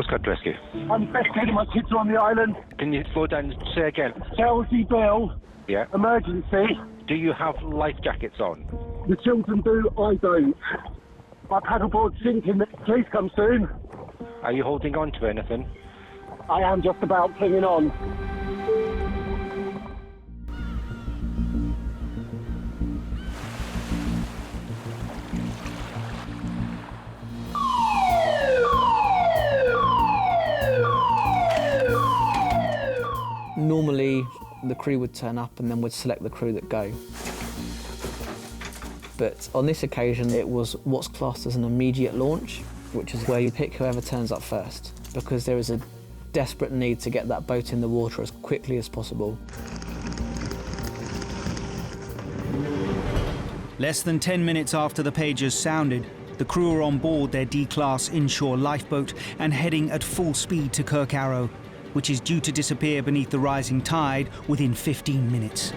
Postcode rescue. I'm best heading my kids are on the island. Can you slow down and say again? Chelsea Bill. Yeah. Emergency. Do you have life jackets on? The children do, I don't. My paddleboard's sinking. Please come soon. Are you holding on to anything? I am just about clinging on. Normally, the crew would turn up and then we'd select the crew that go. But on this occasion, it was what's classed as an immediate launch, which is where you pick whoever turns up first, because there is a desperate need to get that boat in the water as quickly as possible. Less than 10 minutes after the pagers sounded, the crew are on board their D-class inshore lifeboat and heading at full speed to Kirk Arrow, which is due to disappear beneath the rising tide within 15 minutes.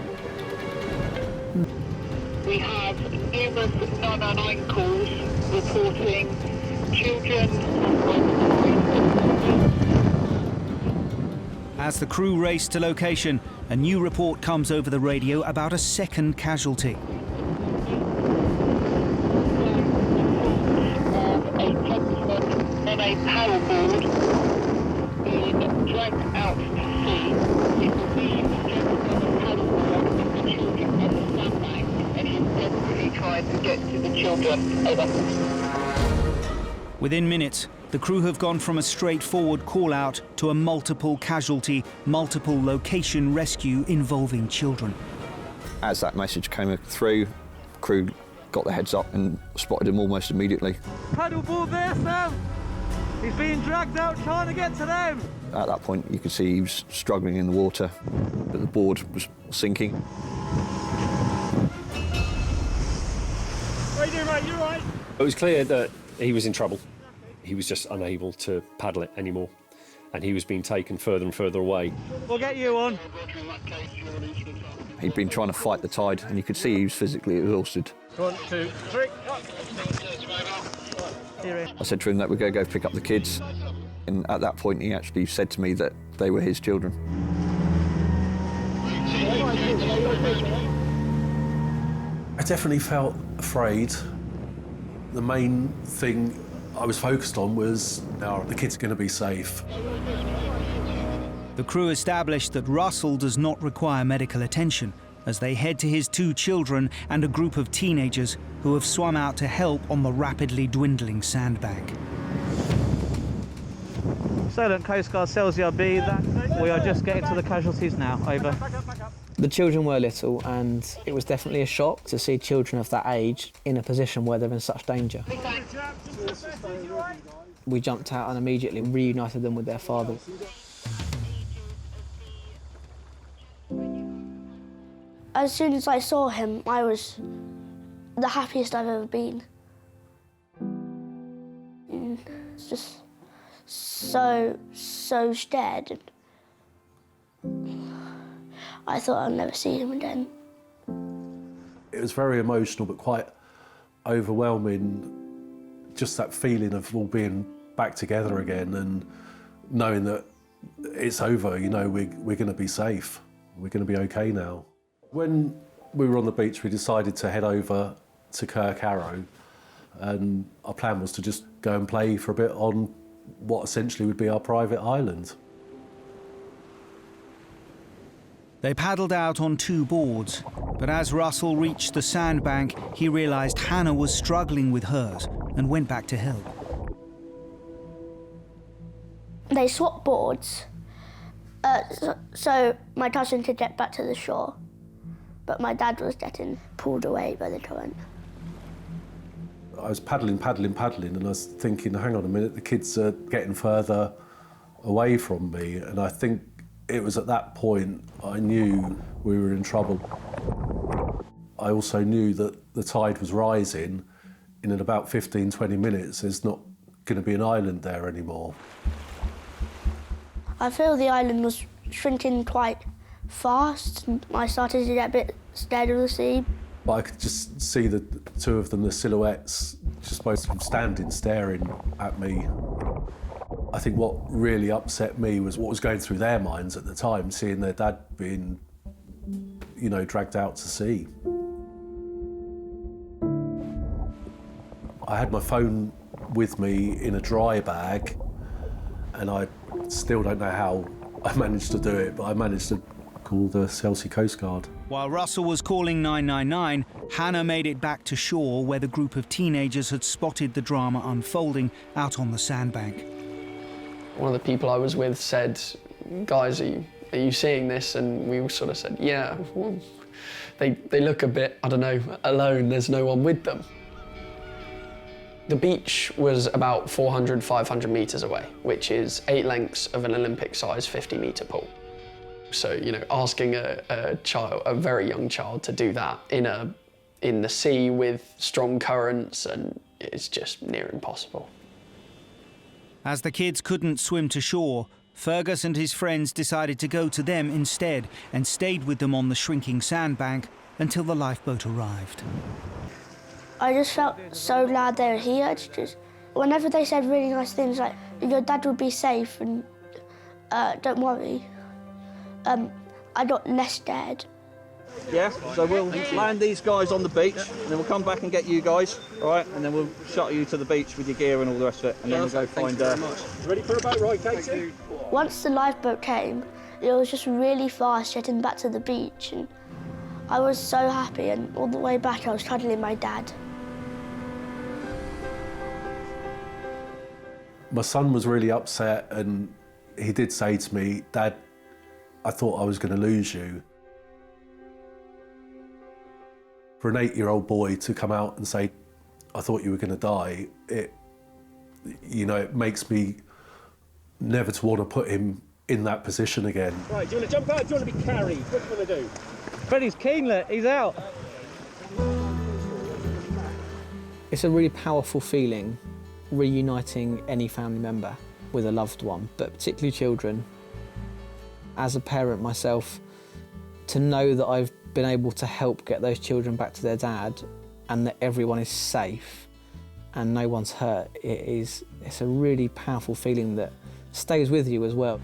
We have numerous 999 calls reporting children. As the crew race to location, a new report comes over the radio about a second casualty. A gentleman on a paddleboard being dragged out to sea. It will be the gentleman on a paddleboard with the children on the sandbank, and he's desperately trying to get to the children. Over. Within minutes, the crew have gone from a straightforward call-out to a multiple casualty, multiple location rescue involving children. As that message came through, crew got their heads up and spotted him almost immediately. Paddleboard there, Sam! He's being dragged out trying to get to them! At that point, you could see he was struggling in the water, but the board was sinking. How you doing, mate? You all right? It was clear that he was in trouble. He was just unable to paddle it anymore, and he was being taken further and further away. We'll get you on. He'd been trying to fight the tide, and you could see he was physically exhausted. 1, 2, 3. I said to him that we're going to go pick up the kids, and at that point he actually said to me that they were his children. I definitely felt afraid. The main thing I was focused on was, are the kids going to be safe? The crew established that Russell does not require medical attention as they head to his 2 children and a group of teenagers who have swum out to help on the rapidly dwindling sandbank. Salient Coast Guard, Celsius B, we are just getting to the casualties now, over. The children were little, and it was definitely a shock to see children of that age in a position where they're in such danger. We jumped out and immediately reunited them with their father. As soon as I saw him, I was the happiest I've ever been. It's just so scared. I thought I'd never see him again. It was very emotional, but quite overwhelming. Just that feeling of all being back together again and knowing that it's over, you know, we're going to be safe. We're going to be okay now. When we were on the beach, we decided to head over to Kirk Arrow, and our plan was to just go and play for a bit on what essentially would be our private island. They paddled out on 2 boards, but as Russell reached the sandbank, he realised Hannah was struggling with hers and went back to help. They swapped boards, so my cousin could get back to the shore, but my dad was getting pulled away by the current. I was paddling, and I was thinking, hang on a minute, the kids are getting further away from me, and I think it was at that point I knew we were in trouble. I also knew that the tide was rising, and in about 15, 20 minutes, there's not going to be an island there anymore. I feel the island was shrinking quite fast, and I started to get a bit scared of the sea. But I could just see the 2 of them, the silhouettes, just both standing, staring at me. I think what really upset me was what was going through their minds at the time, seeing their dad being, you know, dragged out to sea. I had my phone with me in a dry bag, and I still don't know how I managed to do it, but I managed to call the Chelsea Coast Guard. While Russell was calling 999, Hannah made it back to shore where the group of teenagers had spotted the drama unfolding out on the sandbank. One of the people I was with said, guys, are you seeing this? And we all sort of said, yeah. Well, they look a bit, I don't know, alone. There's no one with them. The beach was about 400, 500 metres away, which is 8 lengths of an Olympic-sized 50-metre pool. So, you know, asking a very young child to do that in the sea with strong currents, and it's just near impossible. As the kids couldn't swim to shore, Fergus and his friends decided to go to them instead and stayed with them on the shrinking sandbank until the lifeboat arrived. I just felt so glad they were here. It's just, whenever they said really nice things like, your dad will be safe and don't worry, I got less scared. Yeah, so we'll land these guys on the beach, and then we'll come back and get you guys, all right? And then we'll shuttle you to the beach with your gear and all the rest of it, and then we'll go find... Ready for a boat ride, Casey? Once the lifeboat came, it was just really fast getting back to the beach, and I was so happy, and all the way back I was cuddling my dad. My son was really upset, and he did say to me, Dad, I thought I was going to lose you. For an 8-year-old boy to come out and say, I thought you were going to die, it makes me never to want to put him in that position again. Right, do you want to jump out? Do you want to be carried? What do you want to do? Freddie's keen, look, he's out. It's a really powerful feeling, reuniting any family member with a loved one, but particularly children. As a parent myself, to know that I've been able to help get those children back to their dad and that everyone is safe and no one's hurt, it's a really powerful feeling that stays with you as well.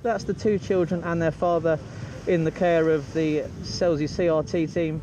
That's the 2 children and their father in the care of the Chelsea CRT team.